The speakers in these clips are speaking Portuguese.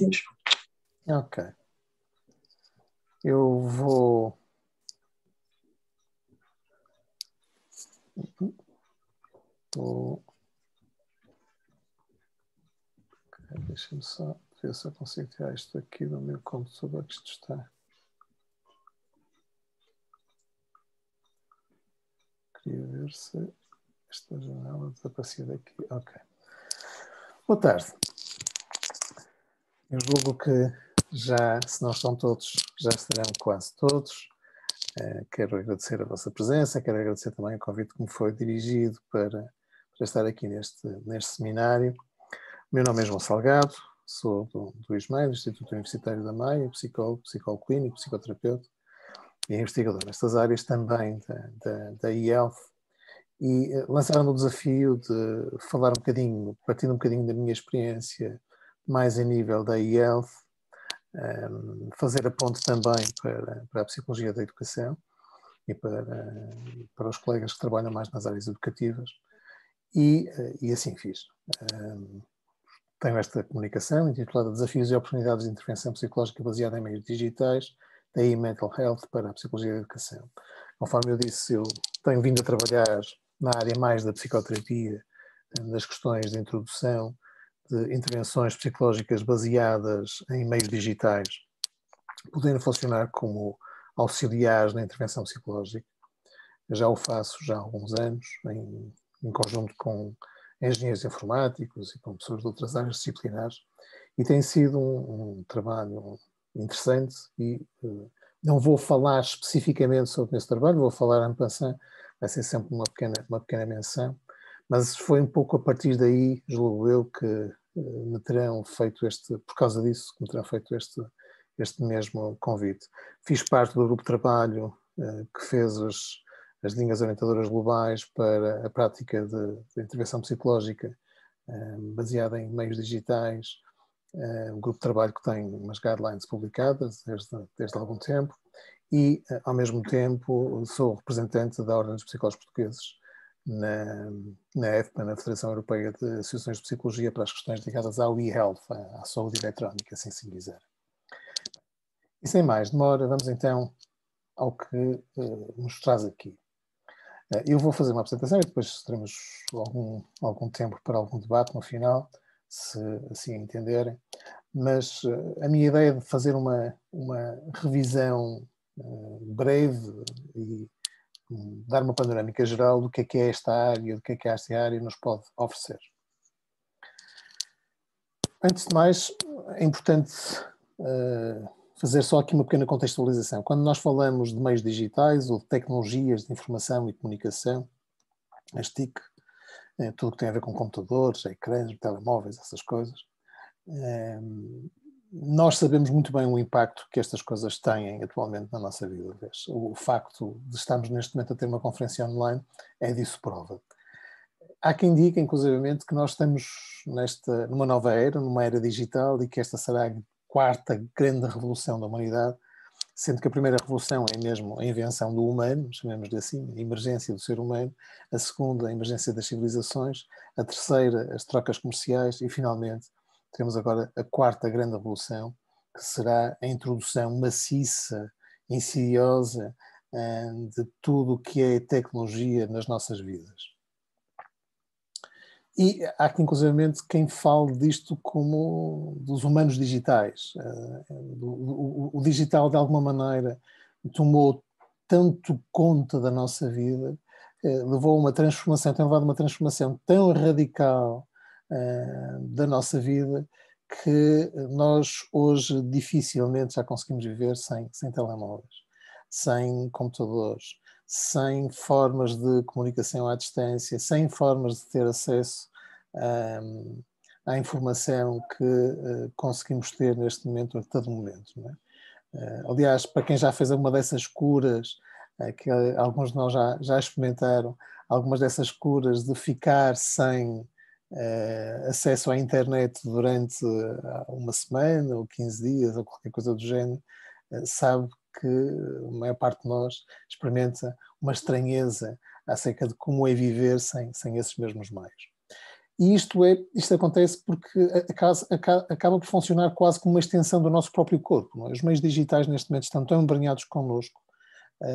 dispositivos. Ok. Eu vou... Deixa-me só ver se eu consigo tirar isto aqui do meu computador, que isto está. Queria ver se esta janela desaparecia daqui. Ok. Boa tarde. Eu julgo que já, se não estão todos, já estarão quase todos. Quero agradecer a vossa presença, quero agradecer também o convite que me foi dirigido para estar aqui neste seminário. O meu nome é João Salgado, sou do ISMAI, do Instituto Universitário da Maia, psicólogo clínico, psicoterapeuta e investigador nestas áreas também da e-health. E lançaram-me o desafio de falar um bocadinho, partindo um bocadinho da minha experiência mais a nível da e-health, fazer a ponte também para a psicologia da educação e para os colegas que trabalham mais nas áreas educativas. E assim fiz. Tenho esta comunicação intitulada Desafios e Oportunidades de Intervenção Psicológica baseada em meios digitais, daí Mental Health para a Psicologia da Educação. Conforme eu disse, eu tenho vindo a trabalhar na área mais da psicoterapia, nas questões de introdução de intervenções psicológicas baseadas em meios digitais, podendo funcionar como auxiliares na intervenção psicológica. Eu já o faço já há alguns anos, em conjunto com engenheiros informáticos e com pessoas de outras áreas disciplinares, e tem sido um trabalho interessante e não vou falar especificamente sobre esse trabalho, vou falar en passant, vai ser sempre uma pequena menção, mas foi um pouco a partir daí, julgo eu, que me terão feito por causa disso, que me terão feito este mesmo convite. Fiz parte do grupo de trabalho que fez as linhas orientadoras globais para a prática de intervenção psicológica baseada em meios digitais, um grupo de trabalho que tem umas guidelines publicadas desde algum tempo e, ao mesmo tempo, sou representante da Ordem dos Psicólogos Portugueses na EFPA, na Federação Europeia de Associações de Psicologia para as questões ligadas ao e-health, à saúde eletrónica, assim se quiser. E sem mais demora, vamos então ao que nos traz aqui. Eu vou fazer uma apresentação e depois teremos algum tempo para algum debate no final, se assim entenderem. Mas a minha ideia é de fazer uma revisão breve e dar uma panorâmica geral do que é esta área, do que esta área nos pode oferecer. Antes de mais, é importante fazer só aqui uma pequena contextualização. Quando nós falamos de meios digitais ou de tecnologias de informação e comunicação, as TIC, tudo o que tem a ver com computadores, ecrãs, telemóveis, essas coisas, nós sabemos muito bem o impacto que estas coisas têm atualmente na nossa vida. O facto de estarmos neste momento a ter uma conferência online é disso prova. Há quem diga, inclusivamente, que nós estamos numa nova era, numa era digital, e que esta será a quarta grande revolução da humanidade, sendo que a primeira revolução é mesmo a invenção do humano, chamemos-lhe assim, a emergência do ser humano, a segunda, a emergência das civilizações, a terceira, as trocas comerciais e, finalmente, temos agora a quarta grande revolução, que será a introdução maciça, insidiosa, de tudo o que é tecnologia nas nossas vidas. E há aqui, inclusivamente, quem fale disto como dos humanos digitais. O digital, de alguma maneira, tomou tanto conta da nossa vida, levou a uma transformação, tem levado a uma transformação tão radical da nossa vida, que nós hoje dificilmente já conseguimos viver sem telemóveis, sem computadores, sem formas de comunicação à distância, sem formas de ter acesso à informação que conseguimos ter neste momento, a todo momento. Não é? Aliás, para quem já fez alguma dessas curas, que alguns de nós já experimentaram, algumas dessas curas de ficar sem acesso à internet durante uma semana ou 15 dias ou qualquer coisa do género, sabe que a maior parte de nós experimenta uma estranheza acerca de como é viver sem esses mesmos meios. E isto acontece porque acaba por funcionar quase como uma extensão do nosso próprio corpo. Não é? Os meios digitais neste momento estão tão embranhados connosco.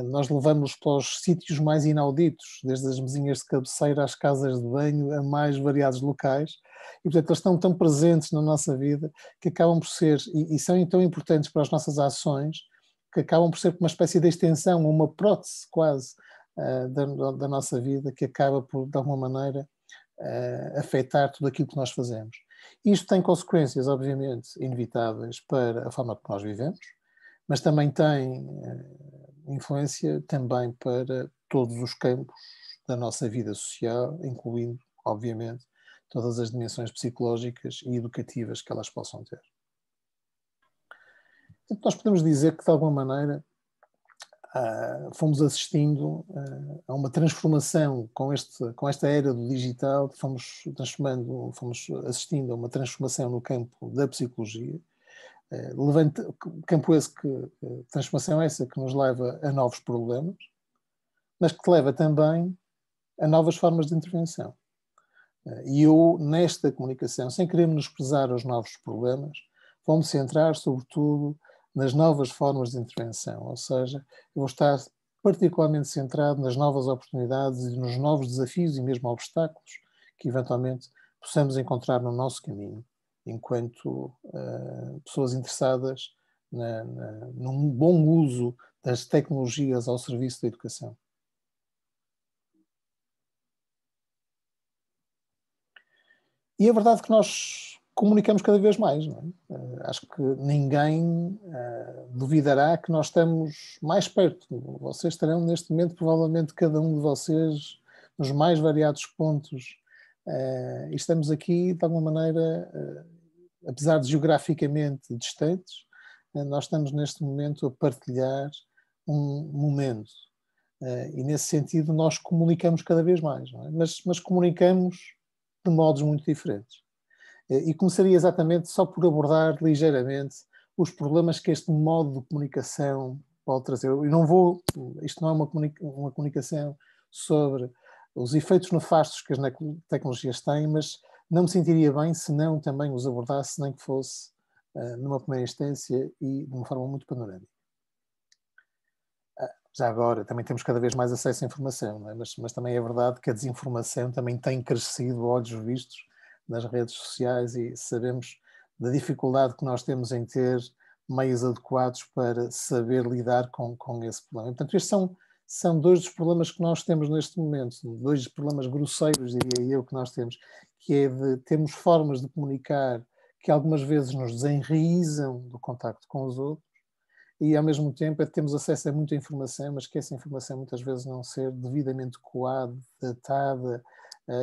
Nós levamos-los para os sítios mais inauditos, desde as mesinhas de cabeceira às casas de banho, a mais variados locais. E, portanto, eles estão tão presentes na nossa vida que acabam por ser, e são tão importantes para as nossas ações, que acabam por ser uma espécie de extensão, uma prótese quase da nossa vida, que acaba por, de alguma maneira, afetar tudo aquilo que nós fazemos. Isto tem consequências, obviamente, inevitáveis para a forma como nós vivemos, mas também tem influência também para todos os campos da nossa vida social, incluindo, obviamente, todas as dimensões psicológicas e educativas que elas possam ter. Então, nós podemos dizer que, de alguma maneira, fomos assistindo a uma transformação com esta era do digital, fomos assistindo a uma transformação no campo da psicologia, transformação essa que nos leva a novos problemas, mas que leva também a novas formas de intervenção. E eu, nesta comunicação, sem querer menosprezar os novos problemas, vou-me centrar, sobretudo, nas novas formas de intervenção, ou seja, eu vou estar particularmente centrado nas novas oportunidades e nos novos desafios e mesmo obstáculos que, eventualmente, possamos encontrar no nosso caminho, enquanto pessoas interessadas num bom uso das tecnologias ao serviço da educação. E é verdade que nós comunicamos cada vez mais, não é? Acho que ninguém duvidará que nós estamos mais perto. Vocês estarão neste momento, provavelmente, cada um de vocês, nos mais variados pontos. E estamos aqui, de alguma maneira, apesar de geograficamente distantes, nós estamos neste momento a partilhar um momento. E nesse sentido nós comunicamos cada vez mais, não é? Mas comunicamos de modos muito diferentes. E começaria exatamente só por abordar ligeiramente os problemas que este modo de comunicação pode trazer. Isto não é uma comunicação sobre os efeitos nefastos que as tecnologias têm, mas não me sentiria bem se não também os abordasse, nem que fosse numa primeira instância e de uma forma muito panorâmica. Já agora, também temos cada vez mais acesso à informação, não é? Mas também é verdade que a desinformação também tem crescido, olhos vistos, nas redes sociais, e sabemos da dificuldade que nós temos em ter meios adequados para saber lidar com esse problema. Portanto, estes são dois dos problemas que nós temos neste momento, dois problemas grosseiros, diria eu, que nós temos, que é de termos formas de comunicar que algumas vezes nos desenraizam do contacto com os outros, e ao mesmo tempo é que temos acesso a muita informação, mas que essa informação muitas vezes não ser devidamente coada, datada,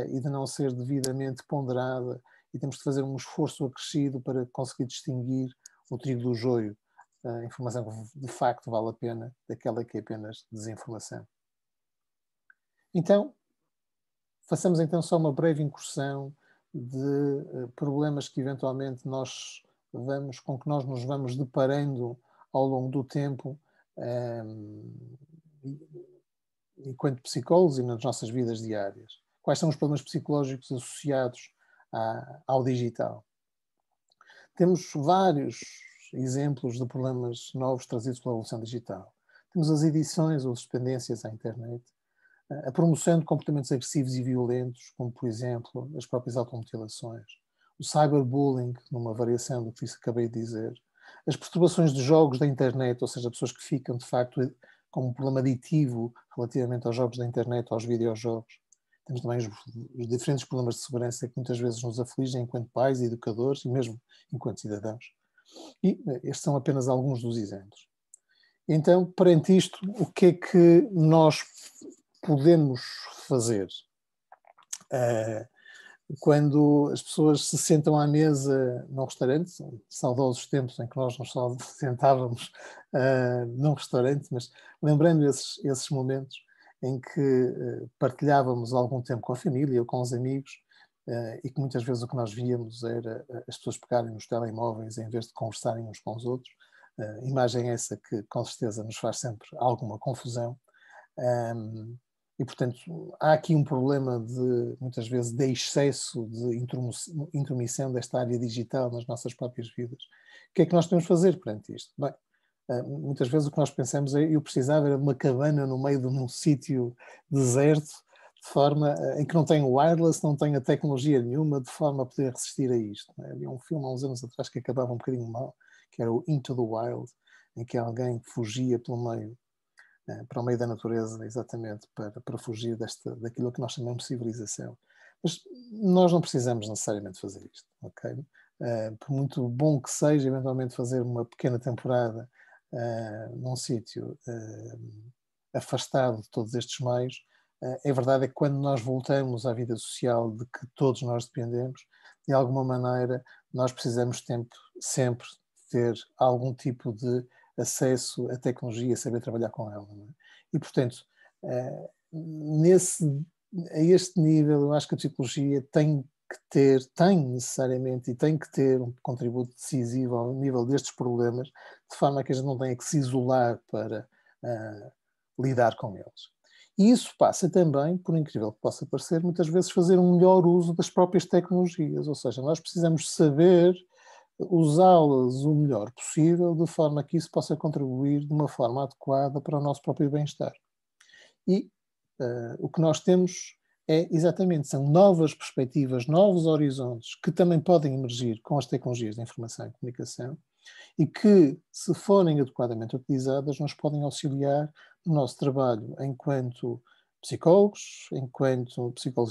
e de não ser devidamente ponderada, e temos de fazer um esforço acrescido para conseguir distinguir o trigo do joio, a informação que de facto vale a pena daquela que é apenas desinformação. Então, façamos então só uma breve incursão de problemas que eventualmente com que nós nos vamos deparando ao longo do tempo, enquanto psicólogos e nas nossas vidas diárias. Quais são os problemas psicológicos associados ao digital? Temos vários exemplos de problemas novos trazidos pela evolução digital. Temos as edições ou as dependências à internet, a promoção de comportamentos agressivos e violentos, como, por exemplo, as próprias automutilações, o cyberbullying, numa variação do que acabei de dizer, as perturbações de jogos da internet, ou seja, pessoas que ficam, de facto, com um problema aditivo relativamente aos jogos da internet, aos videojogos. Temos também os diferentes problemas de segurança que muitas vezes nos afligem enquanto pais, educadores e mesmo enquanto cidadãos. E estes são apenas alguns dos exemplos. Então, perante isto, o que é que nós podemos fazer? Quando as pessoas se sentam à mesa num restaurante, saudosos tempos em que nós nos sentávamos num restaurante, mas lembrando esses momentos em que partilhávamos algum tempo com a família ou com os amigos, e que muitas vezes o que nós víamos era as pessoas pegarem nos telemóveis em vez de conversarem uns com os outros, imagem essa que com certeza nos faz sempre alguma confusão. E, portanto, há aqui um problema muitas vezes, de excesso de intromissão desta área digital nas nossas próprias vidas. O que é que nós temos de fazer perante isto? Bem, muitas vezes o que nós pensamos eu precisava era de uma cabana no meio de um sítio deserto, de forma em que não tem wireless, não tem a tecnologia nenhuma, de forma a poder resistir a isto. Havia um filme há uns anos atrás que acabava um bocadinho mal, que era o Into the Wild, em que alguém fugia pelo meio, para o meio da natureza, exatamente, para fugir daquilo que nós chamamos de civilização. Mas nós não precisamos necessariamente fazer isto, ok? Por muito bom que seja, eventualmente fazer uma pequena temporada num sítio afastado de todos estes meios, é verdade é que quando nós voltamos à vida social de que todos nós dependemos, de alguma maneira nós precisamos sempre ter algum tipo de acesso à tecnologia, saber trabalhar com ela. Não é? E, portanto, a este nível, eu acho que a psicologia tem necessariamente e tem que ter um contributo decisivo ao nível destes problemas, de forma a que a gente não tenha que se isolar para lidar com eles. E isso passa também, por incrível que possa parecer, muitas vezes fazer um melhor uso das próprias tecnologias, ou seja, nós precisamos saber usá-las o melhor possível, de forma que isso possa contribuir de uma forma adequada para o nosso próprio bem-estar. E o que nós temos são novas perspectivas, novos horizontes, que também podem emergir com as tecnologias de informação e comunicação, e que, se forem adequadamente utilizadas, nos podem auxiliar no nosso trabalho enquanto psicólogos e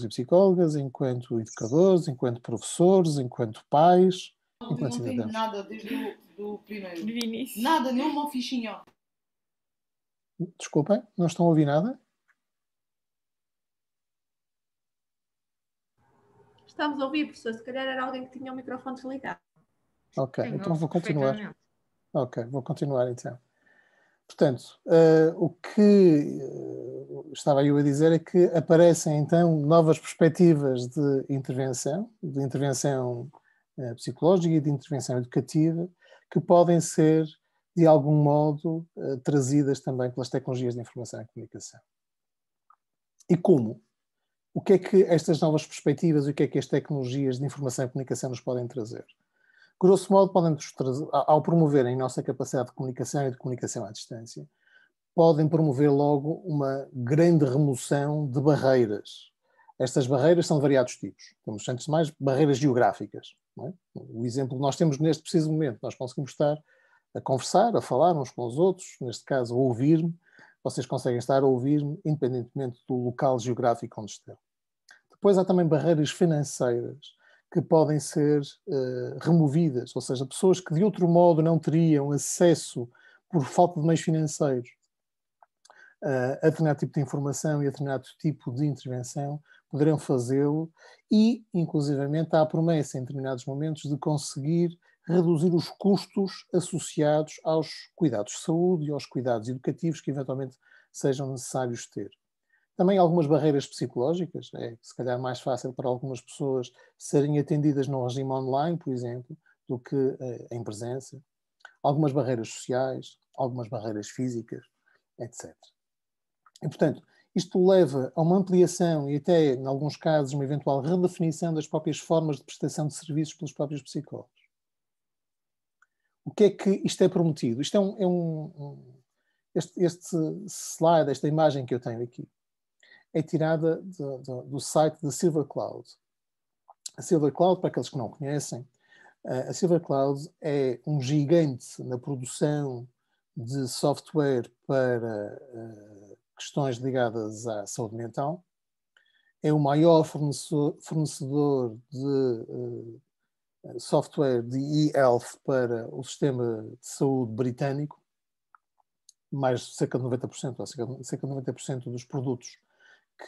psicólogas, enquanto educadores, enquanto professores, enquanto pais, enquanto cidadãos. Não tenho nada desde o primeiro. Nada, nenhuma fichinha. Desculpem, não estão a ouvir nada? Estamos a ouvir, professor. Se calhar era alguém que tinha o microfone desligado. Ok, então vou continuar. Ok, vou continuar então. Portanto, o que estava eu a dizer é que aparecem então novas perspectivas de intervenção psicológica e de intervenção educativa, que podem ser, de algum modo, trazidas também pelas tecnologias de informação e comunicação. E como? O que é que estas novas perspectivas e o que é que as tecnologias de informação e comunicação nos podem trazer? Grosso modo, podem-nos trazer, ao promoverem a nossa capacidade de comunicação e de comunicação à distância, podem promover logo uma grande remoção de barreiras. Estas barreiras são de variados tipos. Temos, antes de mais, barreiras geográficas. Não é? O exemplo que nós temos neste preciso momento, nós conseguimos estar a conversar, a falar uns com os outros, neste caso, a ouvir-me. Vocês conseguem estar a ouvir-me independentemente do local geográfico onde estão. Depois há também barreiras financeiras que podem ser removidas, ou seja, pessoas que de outro modo não teriam acesso por falta de meios financeiros a determinado tipo de informação e a determinado tipo de intervenção, poderão fazê-lo e, inclusivamente, há a promessa em determinados momentos de conseguir reduzir os custos associados aos cuidados de saúde e aos cuidados educativos que eventualmente sejam necessários ter. Também algumas barreiras psicológicas, é se calhar mais fácil para algumas pessoas serem atendidas num regime online, por exemplo, do que em presença. Algumas barreiras sociais, algumas barreiras físicas, etc. E, portanto, isto leva a uma ampliação e até, em alguns casos, uma eventual redefinição das próprias formas de prestação de serviços pelos próprios psicólogos. O que é que isto é prometido? Isto este slide, esta imagem que eu tenho aqui, é tirada do site da Silver Cloud. A Silver Cloud, para aqueles que não conhecem, a Silver Cloud é um gigante na produção de software para questões ligadas à saúde mental. É o maior fornecedor de software de e-health para o sistema de saúde britânico. Mais de cerca de 90%, ou cerca de 90% dos produtos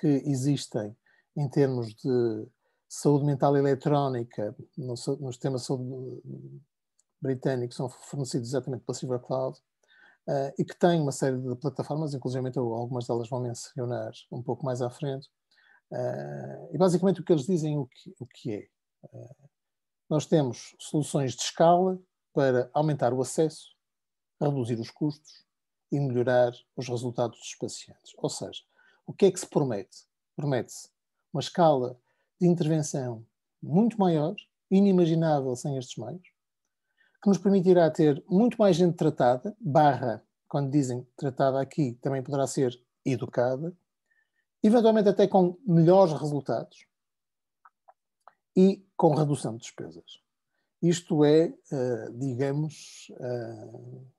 que existem em termos de saúde mental eletrónica no sistema de saúde britânico são fornecidos exatamente pela Silver Cloud e que tem uma série de plataformas, inclusive algumas delas vão mencionar um pouco mais à frente. E basicamente o que eles dizem o que é. Nós temos soluções de escala para aumentar o acesso, reduzir os custos e melhorar os resultados dos pacientes. Ou seja, o que é que se promete? Promete-se uma escala de intervenção muito maior, inimaginável sem estes meios, que nos permitirá ter muito mais gente tratada, quando dizem tratada aqui, também poderá ser educada, eventualmente até com melhores resultados e com redução de despesas. Isto é, digamos,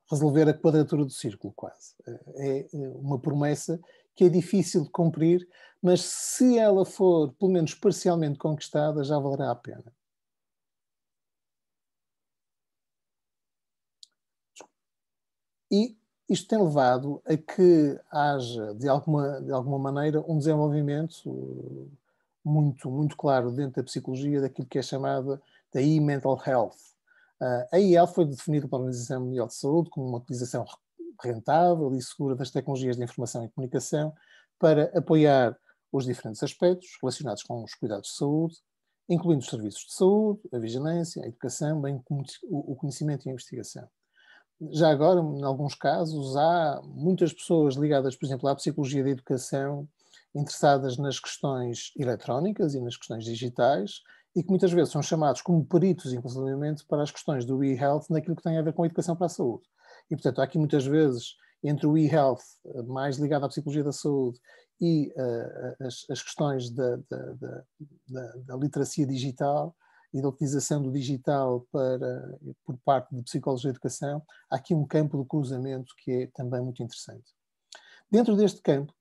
resolver a quadratura do círculo, quase. É uma promessa que é difícil de cumprir, mas se ela for, pelo menos parcialmente conquistada, já valerá a pena. E isto tem levado a que haja, de alguma maneira, um desenvolvimento muito claro dentro da psicologia daquilo que é chamada da e-mental health. A e-health foi definida pela Organização Mundial de Saúde como uma utilização rentável e segura das tecnologias de informação e comunicação para apoiar os diferentes aspectos relacionados com os cuidados de saúde, incluindo os serviços de saúde, a vigilância, a educação, bem como o conhecimento e a investigação. Já agora, em alguns casos, há muitas pessoas ligadas, por exemplo, à psicologia da educação, interessadas nas questões eletrónicas e nas questões digitais, e que muitas vezes são chamados como peritos, inclusivamente, para as questões do e-health naquilo que tem a ver com a educação para a saúde. E, portanto, há aqui muitas vezes, entre o e-health, mais ligado à psicologia da saúde, e as questões da literacia digital e da utilização do digital por parte de psicólogos da educação, há aqui um campo de cruzamento que é também muito interessante. Dentro deste campo,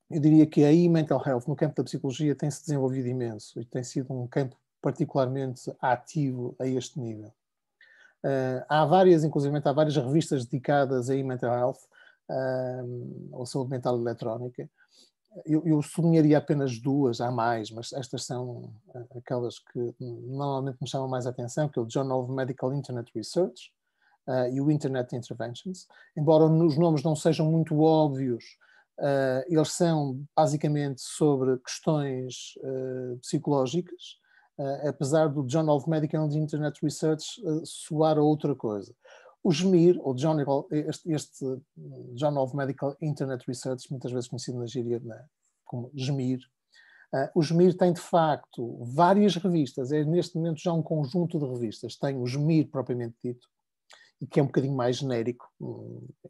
eu diria que a e-mental health no campo da psicologia tem-se desenvolvido imenso e tem sido um campo particularmente ativo a este nível. Há várias revistas dedicadas a e-mental health, ou saúde mental eletrónica. Eu sublinharia apenas duas, há mais, mas estas são aquelas que normalmente me chamam mais a atenção, que é o Journal of Medical Internet Research e o Internet Interventions. Embora os nomes não sejam muito óbvios, eles são basicamente sobre questões psicológicas, apesar do Journal of Medical Internet Research soar a outra coisa. O JMIR, este Journal of Medical Internet Research, muitas vezes conhecido na gíria como JMIR, o JMIR tem de facto várias revistas, é neste momento já um conjunto de revistas. Tem o JMIR propriamente dito, que é um bocadinho mais genérico,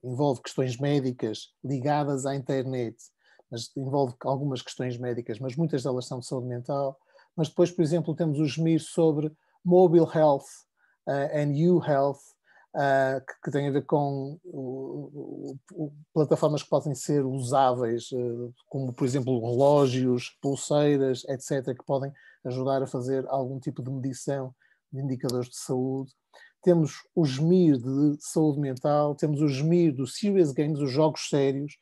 envolve questões médicas ligadas à internet, mas envolve algumas questões médicas, mas muitas delas são de saúde mental. Mas depois, por exemplo, temos o JMIR sobre Mobile Health and U-Health, que tem a ver com plataformas que podem ser usáveis, como, por exemplo, relógios, pulseiras, etc., que podem ajudar a fazer algum tipo de medição de indicadores de saúde. Temos o JMIR de saúde mental, temos o JMIR dos serious games, os jogos sérios,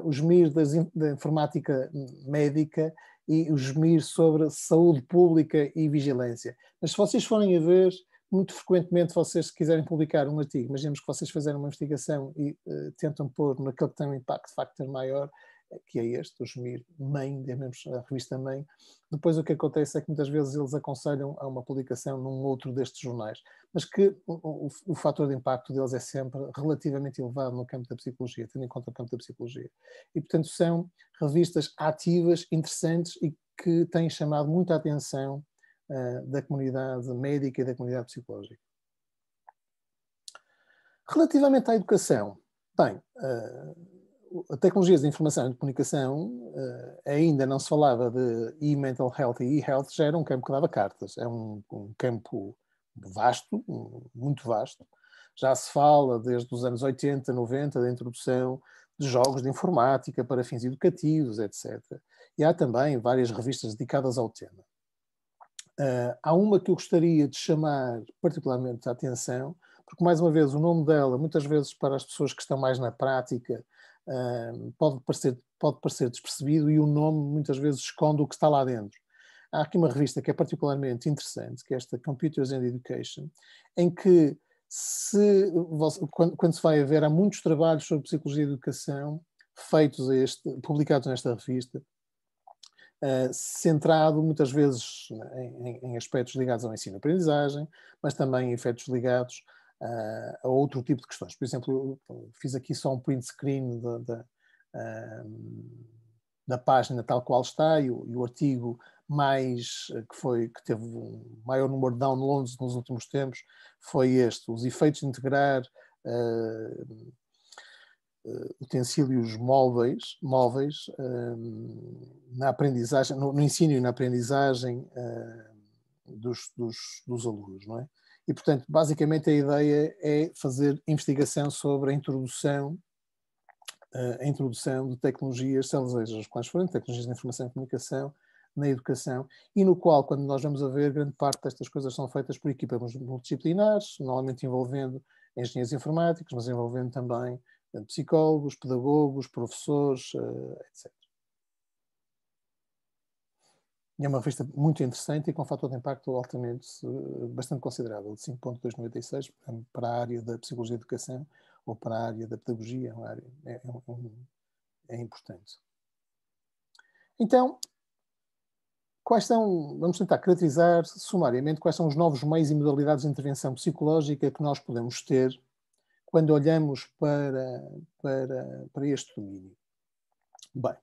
o JMIR da informática médica e o JMIR sobre saúde pública e vigilância. Mas se vocês forem a ver, muito frequentemente vocês, se quiserem publicar um artigo, imaginemos que vocês fizeram uma investigação e tentam pôr naquele que tem um impact factor maior, que é este, o JMIR Main, a revista Main. Depois o que acontece é que muitas vezes eles aconselham a uma publicação num outro destes jornais, mas que o fator de impacto deles é sempre relativamente elevado no campo da psicologia, tendo em conta o campo da psicologia. E, portanto, são revistas ativas, interessantes e que têm chamado muita atenção da comunidade médica e da comunidade psicológica. Relativamente à educação, bem, a tecnologias de informação e de comunicação ainda não se falava de e-mental health e e-health, já era um campo que dava cartas, é um campo vasto, muito vasto. Já se fala desde os anos 80, 90 da introdução de jogos de informática para fins educativos, etc. E há também várias revistas dedicadas ao tema. Há uma que eu gostaria de chamar particularmente a atenção, porque, mais uma vez, o nome dela, muitas vezes para as pessoas que estão mais na prática, pode parecer despercebido e o nome muitas vezes esconde o que está lá dentro. Há aqui uma revista que é particularmente interessante, que é esta Computers and Education, em que, quando se vai a ver, há muitos trabalhos sobre psicologia e educação publicados nesta revista, centrado muitas vezes em aspectos ligados ao ensino-aprendizagem, mas também em efeitos ligados a outro tipo de questões. Por exemplo, eu fiz aqui só um print screen da página tal qual está, e o artigo que teve um maior número de downloads nos últimos tempos foi este: os efeitos de integrar utensílios móveis na aprendizagem, no ensino e na aprendizagem dos alunos, não é? E, portanto, basicamente a ideia é fazer investigação sobre a introdução de tecnologias, seja quais forem, tecnologias de informação e comunicação, na educação, e no qual, quando nós vamos a ver, grande parte destas coisas são feitas por equipas multidisciplinares, normalmente envolvendo engenheiros informáticos, mas envolvendo também psicólogos, pedagogos, professores, etc. E é uma revista muito interessante e com um fator de impacto bastante considerável, de 5,296 para a área da psicologia e educação ou para a área da pedagogia, é importante. Então, vamos tentar caracterizar sumariamente quais são os novos meios e modalidades de intervenção psicológica que nós podemos ter quando olhamos para este domínio. Bem,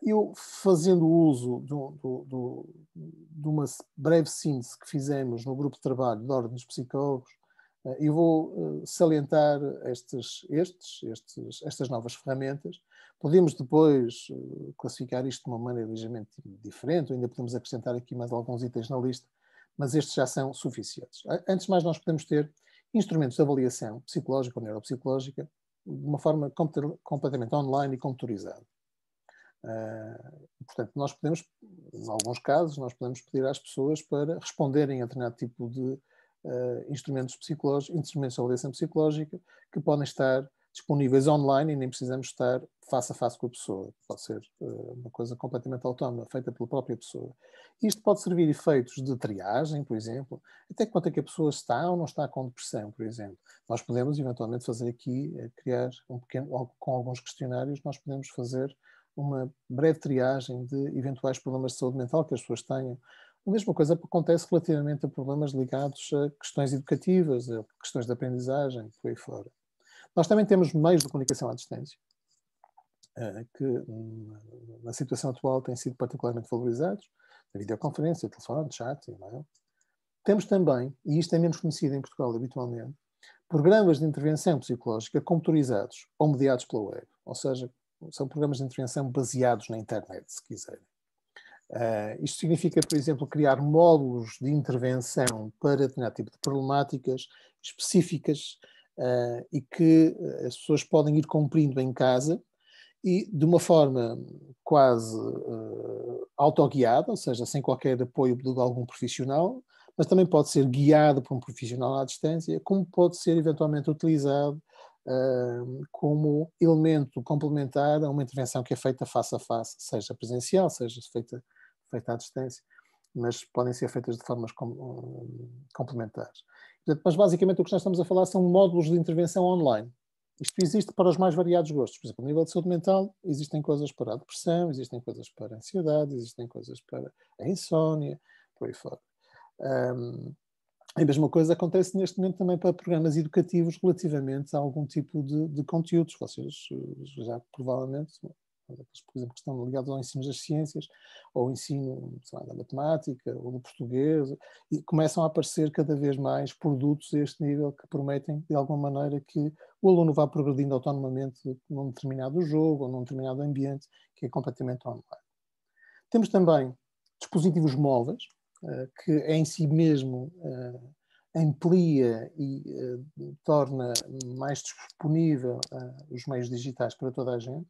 eu, fazendo uso de uma breve síntese que fizemos no grupo de trabalho de Ordem dos Psicólogos, eu vou salientar estas novas ferramentas. Podemos depois classificar isto de uma maneira ligeiramente diferente, ou ainda podemos acrescentar aqui mais alguns itens na lista, mas estes já são suficientes. Antes de mais, nós podemos ter instrumentos de avaliação psicológica ou neuropsicológica de uma forma completamente online e computadorizada. Portanto, nós podemos, em alguns casos, nós podemos pedir às pessoas para responderem a determinado tipo de instrumentos de avaliação psicológica que podem estar disponíveis online e nem precisamos estar face a face com a pessoa. Pode ser uma coisa completamente autónoma, feita pela própria pessoa. Isto pode servir efeitos de triagem, por exemplo, até quanto é que a pessoa está ou não está com depressão, por exemplo. Nós podemos, eventualmente, fazer aqui, criar com alguns questionários, nós podemos fazer uma breve triagem de eventuais problemas de saúde mental que as pessoas tenham. A mesma coisa acontece relativamente a problemas ligados a questões educativas, a questões de aprendizagem, por aí fora. Nós também temos meios de comunicação à distância, que na situação atual têm sido particularmente valorizados, a videoconferência, telefone, chat, e-mail. Temos também, e isto é menos conhecido em Portugal habitualmente, programas de intervenção psicológica computadorizados ou mediados pela web, ou seja, são programas de intervenção baseados na internet, se quiserem. Isto significa, por exemplo, criar módulos de intervenção para determinado tipo de problemáticas específicas e que as pessoas podem ir cumprindo em casa e de uma forma quase autoguiada, ou seja, sem qualquer apoio de algum profissional, mas também pode ser guiado por um profissional à distância, como pode ser eventualmente utilizado como elemento complementar a uma intervenção que é feita face a face, seja presencial, seja feita à distância, mas podem ser feitas de formas complementares. Mas basicamente o que nós estamos a falar são módulos de intervenção online. Isto existe para os mais variados gostos. Por exemplo, a nível de saúde mental, existem coisas para a depressão, existem coisas para a ansiedade, existem coisas para a insónia, por aí fora. A mesma coisa acontece neste momento também para programas educativos relativamente a algum tipo de conteúdos. Vocês já provavelmente, por exemplo, que estão ligados ao ensino das ciências, ou ao ensino, sei lá, da matemática, ou do português, e começam a aparecer cada vez mais produtos a este nível que prometem, de alguma maneira, que o aluno vá progredindo autonomamente num determinado jogo ou num determinado ambiente que é completamente online. Temos também dispositivos móveis, que em si mesmo amplia e torna mais disponível os meios digitais para toda a gente.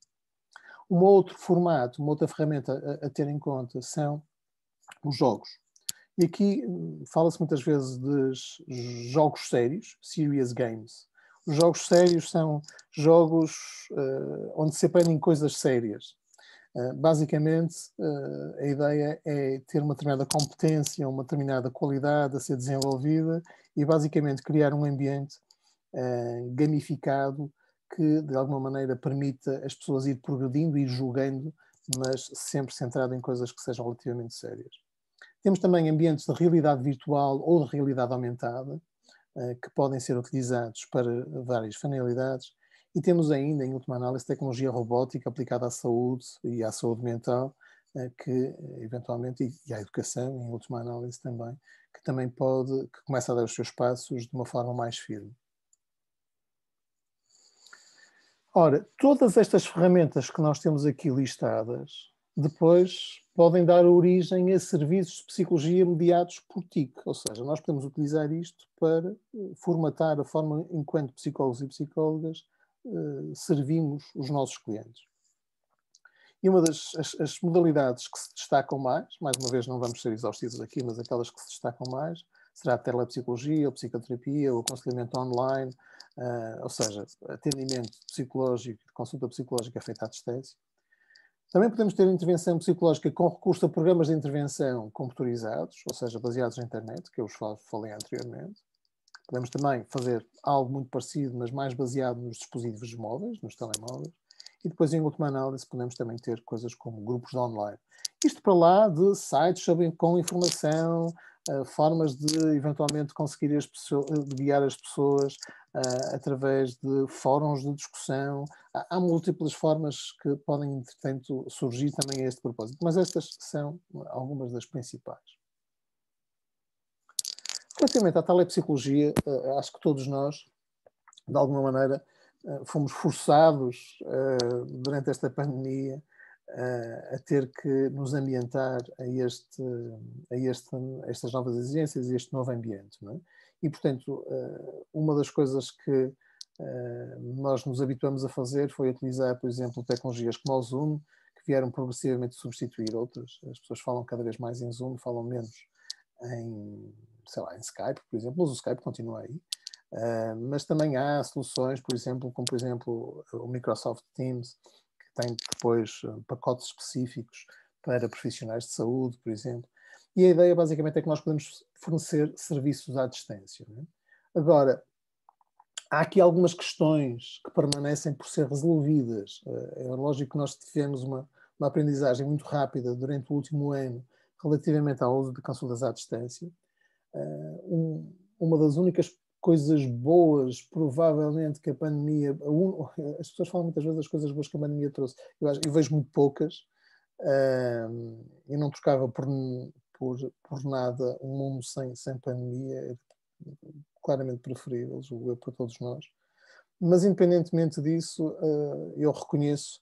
Um outro formato, uma outra ferramenta a ter em conta são os jogos. E aqui fala-se muitas vezes de jogos sérios, serious games. Os jogos sérios são jogos onde se aprendem coisas sérias. Basicamente, a ideia é ter uma determinada competência, uma determinada qualidade a ser desenvolvida e basicamente criar um ambiente gamificado que de alguma maneira permita as pessoas ir progredindo, ir julgando, mas sempre centrado em coisas que sejam relativamente sérias. Temos também ambientes de realidade virtual ou de realidade aumentada que podem ser utilizados para várias finalidades. E temos ainda, em última análise, tecnologia robótica aplicada à saúde e à saúde mental, que eventualmente, e à educação, em última análise também, que também que começa a dar os seus passos de uma forma mais firme. Ora, todas estas ferramentas que nós temos aqui listadas, depois podem dar origem a serviços de psicologia mediados por TIC, ou seja, nós podemos utilizar isto para formatar a forma enquanto psicólogos e psicólogas servimos os nossos clientes. E uma das as modalidades que se destacam mais uma vez não vamos ser exaustivos aqui, mas aquelas que se destacam mais, será a telepsicologia, ou psicoterapia, ou aconselhamento online, ou seja, atendimento psicológico, consulta psicológica feita à distância. Também podemos ter intervenção psicológica com recurso a programas de intervenção computadorizados, ou seja, baseados na internet, que eu vos falei anteriormente. Podemos também fazer algo muito parecido, mas mais baseado nos dispositivos móveis, nos telemóveis. E depois, em última análise, podemos também ter coisas como grupos de online. Isto para lá de sites com informação, formas de, eventualmente, conseguir de guiar as pessoas através de fóruns de discussão. Há múltiplas formas que podem, entretanto, surgir também a este propósito. Mas estas são algumas das principais. Relativamente à telepsicologia, acho que todos nós, de alguma maneira, fomos forçados durante esta pandemia a ter que nos ambientar a estas novas exigências e este novo ambiente. Não é? E, portanto, uma das coisas que nós nos habituamos a fazer foi utilizar, por exemplo, tecnologias como o Zoom, que vieram progressivamente substituir outras. As pessoas falam cada vez mais em Zoom, falam menos em Skype, por exemplo, mas o Skype continua aí. Mas também há soluções, por exemplo, como por exemplo o Microsoft Teams, que tem depois pacotes específicos para profissionais de saúde, por exemplo. E a ideia basicamente é que nós podemos fornecer serviços à distância. Não é? Agora, há aqui algumas questões que permanecem por ser resolvidas. É lógico que nós tivemos uma aprendizagem muito rápida durante o último ano relativamente ao uso de consultas à distância. Uma das únicas coisas boas, provavelmente, que a pandemia... As pessoas falam muitas vezes das coisas boas que a pandemia trouxe. Eu vejo muito poucas. Eu não trocava por nada um mundo sem pandemia. Claramente preferível, julgo eu, para todos nós. Mas, independentemente disso, eu reconheço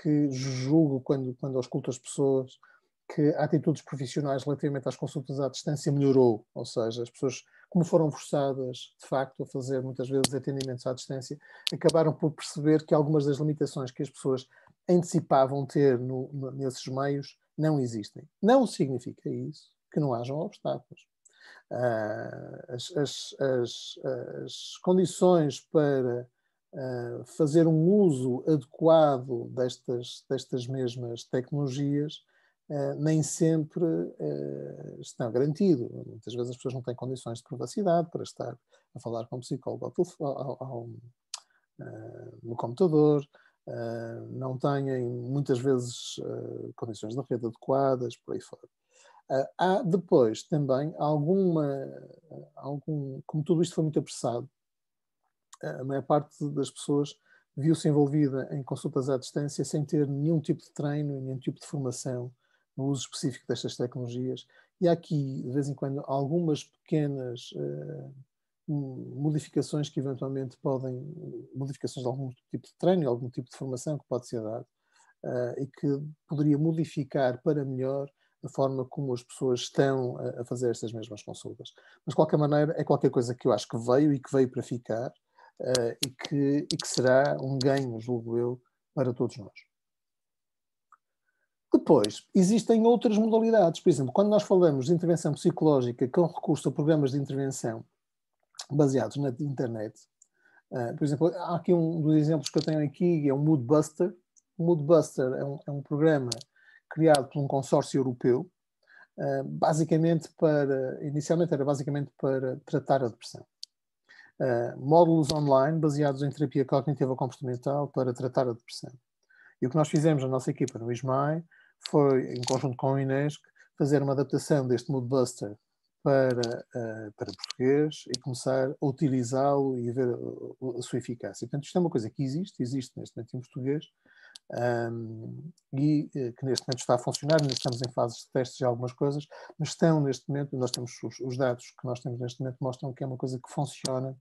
que julgo, quando eu escuto as pessoas, que a atitudes profissionais relativamente às consultas à distância melhorou. Ou seja, as pessoas, como foram forçadas, de facto, a fazer muitas vezes atendimentos à distância, acabaram por perceber que algumas das limitações que as pessoas antecipavam ter nesses meios não existem. Não significa isso que não hajam obstáculos. As condições para fazer um uso adequado destas mesmas tecnologias nem sempre estão garantido. Muitas vezes as pessoas não têm condições de privacidade para estar a falar com o psicólogo no computador, não têm muitas vezes condições de rede adequadas, por aí fora. Há depois também como tudo isto foi muito apressado, a maior parte das pessoas viu-se envolvida em consultas à distância sem ter nenhum tipo de treino, nenhum tipo de formação no uso específico destas tecnologias. E há aqui, de vez em quando, algumas pequenas modificações que eventualmente modificações de algum tipo de treino, algum tipo de formação que pode ser dado e que poderia modificar para melhor a forma como as pessoas estão a fazer estas mesmas consultas. Mas, de qualquer maneira, é qualquer coisa que eu acho que veio para ficar e que será um ganho, julgo eu, para todos nós. Depois, existem outras modalidades. Por exemplo, quando nós falamos de intervenção psicológica com recurso a programas de intervenção baseados na internet, por exemplo, há aqui um dos exemplos que eu tenho aqui, é o Moodbuster. O Moodbuster é um programa criado por um consórcio europeu, inicialmente era basicamente para tratar a depressão. Módulos online baseados em terapia cognitiva comportamental para tratar a depressão. E o que nós fizemos na nossa equipa no ISMAI foi, em conjunto com o Inesc, fazer uma adaptação deste Moodbuster para português e começar a utilizá-lo e a ver a sua eficácia. Portanto, isto é uma coisa que existe neste momento em português, e que neste momento está a funcionar. Ainda estamos em fases de testes de algumas coisas, mas estão neste momento, nós temos os dados que nós temos neste momento mostram que é uma coisa que funciona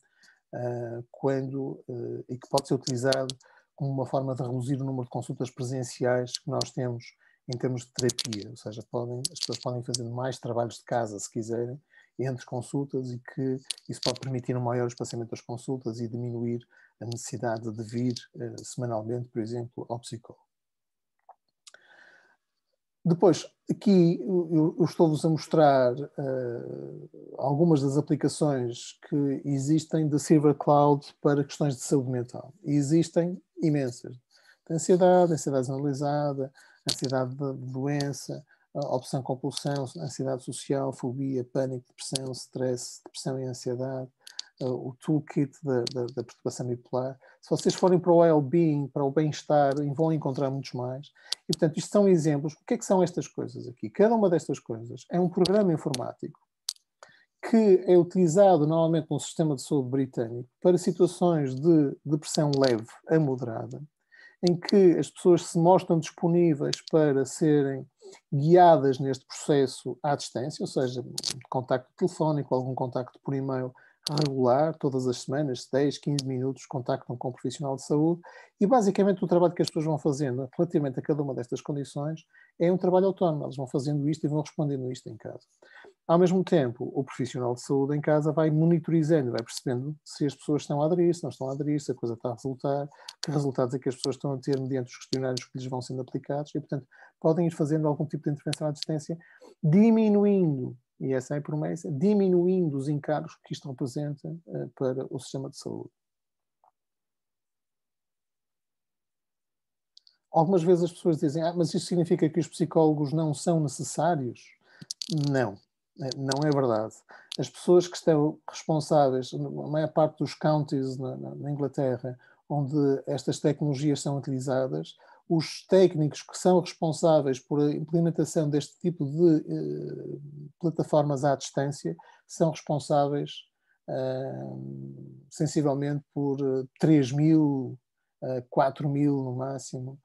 e que pode ser utilizado como uma forma de reduzir o número de consultas presenciais que nós temos em termos de terapia, ou seja, as pessoas podem fazer mais trabalhos de casa, se quiserem, entre consultas, e que isso pode permitir um maior espaçamento das consultas e diminuir a necessidade de vir semanalmente, por exemplo, ao psicólogo. Depois, aqui eu estou-vos a mostrar algumas das aplicações que existem da Silver Cloud para questões de saúde mental. E existem imensas. Ansiedade generalizada, ansiedade de doença, obsessão-compulsão, ansiedade social, fobia, pânico, depressão, stress, depressão e ansiedade, o toolkit da perturbação bipolar. Se vocês forem para o well-being, para o bem-estar, vão encontrar muitos mais. E, portanto, isto são exemplos. O que é que são estas coisas aqui? Cada uma destas coisas é um programa informático que é utilizado normalmente num sistema de saúde britânico para situações de depressão leve a moderada, em que as pessoas se mostram disponíveis para serem guiadas neste processo à distância, ou seja, contacto telefónico, algum contacto por e-mail regular, todas as semanas, 10, 15 minutos, contactam com um profissional de saúde, e basicamente o trabalho que as pessoas vão fazendo relativamente a cada uma destas condições é um trabalho autónomo. Elas vão fazendo isto e vão respondendo isto em casa. Ao mesmo tempo, o profissional de saúde em casa vai monitorizando, vai percebendo se as pessoas estão a aderir, se não estão a aderir, se a coisa está a resultar, que resultados é que as pessoas estão a ter mediante os questionários que lhes vão sendo aplicados, e, portanto, podem ir fazendo algum tipo de intervenção à distância, diminuindo, e essa é a promessa, diminuindo os encargos que isto representa para o sistema de saúde. Algumas vezes as pessoas dizem, mas isso significa que os psicólogos não são necessários? Não. Não é verdade. As pessoas que estão responsáveis, na maior parte dos counties na Inglaterra, onde estas tecnologias são utilizadas, os técnicos que são responsáveis por a implementação deste tipo de plataformas à distância são responsáveis sensivelmente por 3.000, 4.000 no máximo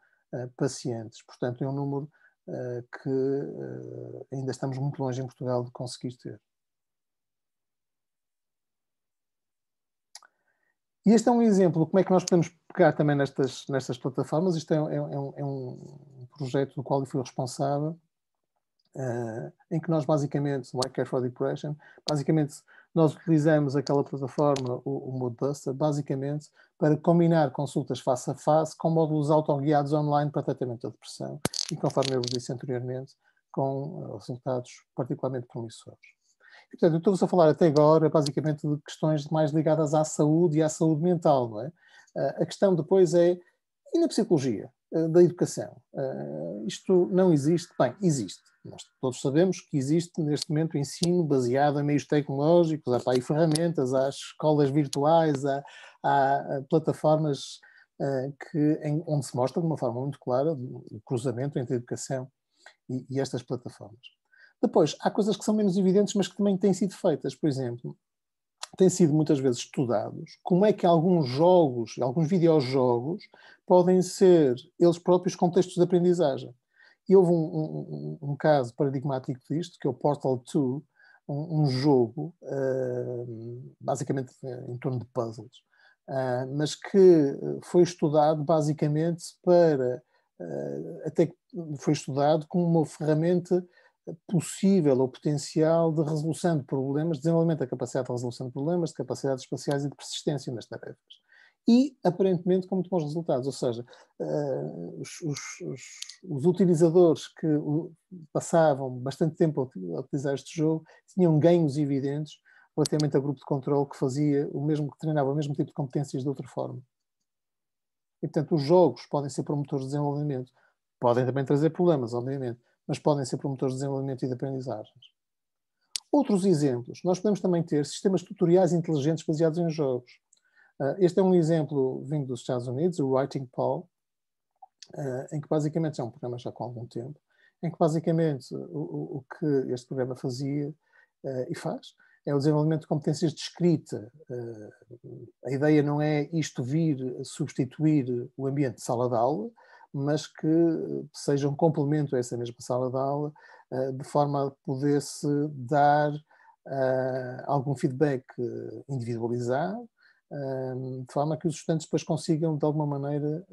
pacientes. Portanto, é um número que ainda estamos muito longe em Portugal de conseguir ter. E este é um exemplo de como é que nós podemos pegar também nestas plataformas. Isto é um projeto do qual eu fui responsável, em que nós basicamente, no I Care for Depression, basicamente nós utilizamos aquela plataforma, o Moodbuster, basicamente para combinar consultas face a face com módulos autoguiados online para tratamento da depressão e, conforme eu vos disse anteriormente, com resultados particularmente promissores. E, portanto, eu estou-vos a falar até agora basicamente de questões mais ligadas à saúde e à saúde mental, não é? A questão depois é, e na psicologia da educação? Isto não existe? Bem, existe. Nós todos sabemos que existe neste momento ensino baseado em meios tecnológicos, há aí ferramentas, há escolas virtuais, há plataformas onde se mostra de uma forma muito clara o cruzamento entre a educação e estas plataformas. Depois, há coisas que são menos evidentes, mas que também têm sido feitas. Por exemplo, tem sido muitas vezes estudados como é que alguns jogos, alguns videojogos, podem ser eles próprios contextos de aprendizagem. E houve um caso paradigmático disto, que é o Portal 2, um jogo, basicamente em torno de puzzles, mas que foi estudado basicamente até que foi estudado como uma ferramenta possível ou potencial de resolução de problemas, desenvolvimento da capacidade de resolução de problemas, de capacidades espaciais e de persistência nas tarefas. E, aparentemente, com muito bons resultados. Ou seja, os utilizadores que passavam bastante tempo a utilizar este jogo tinham ganhos evidentes relativamente ao grupo de controle que fazia o mesmo, que treinava o mesmo tipo de competências de outra forma. E, portanto, os jogos podem ser promotores de desenvolvimento. Podem também trazer problemas, obviamente, mas podem ser promotores de desenvolvimento e de aprendizagens. Outros exemplos. Nós podemos também ter sistemas tutoriais inteligentes baseados em jogos. Este é um exemplo vindo dos Estados Unidos, o Writing Pal, em que basicamente é um programa já com algum tempo, em que basicamente o que este programa fazia e faz, é o desenvolvimento de competências de escrita. A ideia não é isto vir substituir o ambiente de sala de aula, mas que seja um complemento a essa mesma sala de aula, de forma a poder-se dar algum feedback individualizado, de forma a que os estudantes depois consigam, de alguma maneira,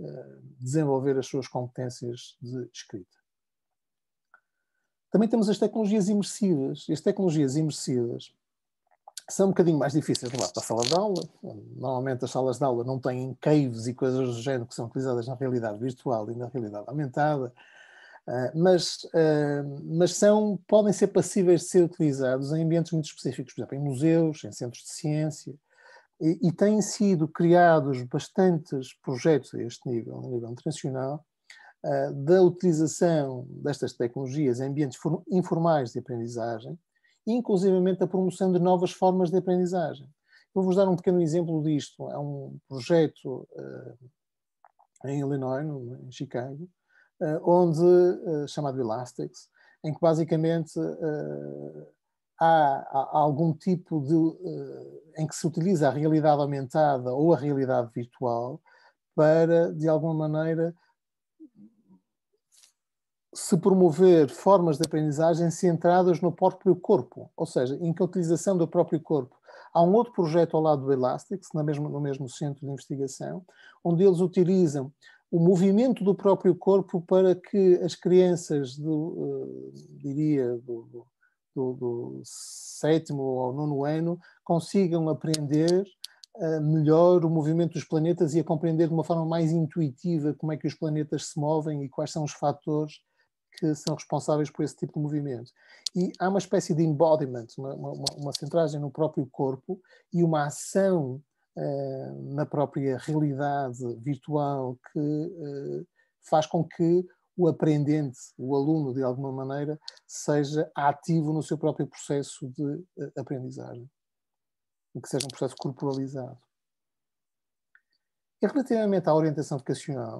desenvolver as suas competências de escrita. Também temos as tecnologias imersivas. E as tecnologias imersivas são um bocadinho mais difíceis de levar para a sala de aula. Normalmente as salas de aula não têm caves e coisas do género que são utilizadas na realidade virtual e na realidade aumentada, mas podem ser passíveis de ser utilizados em ambientes muito específicos, por exemplo, em museus, em centros de ciência, e têm sido criados bastantes projetos a este nível, a nível internacional, da utilização destas tecnologias em ambientes informais de aprendizagem, inclusivamente a promoção de novas formas de aprendizagem. Eu vou-vos dar um pequeno exemplo disto. Há um projeto em Illinois, em Chicago, chamado Elastics, em que basicamente há algum tipo de... em que se utiliza a realidade aumentada ou a realidade virtual para, de alguma maneira, se promover formas de aprendizagem centradas no próprio corpo, ou seja, em que a utilização do próprio corpo. Há um outro projeto ao lado do Elastics, no mesmo centro de investigação, onde eles utilizam o movimento do próprio corpo para que as crianças do 7º ou 9º ano consigam aprender melhor o movimento dos planetas e a compreender de uma forma mais intuitiva como é que os planetas se movem e quais são os fatores que são responsáveis por esse tipo de movimento. E há uma espécie de embodiment, uma centragem no próprio corpo e uma ação na própria realidade virtual que faz com que o aprendente, o aluno, de alguma maneira, seja ativo no seu próprio processo de aprendizagem. E que seja um processo corporalizado. E relativamente à orientação vocacional,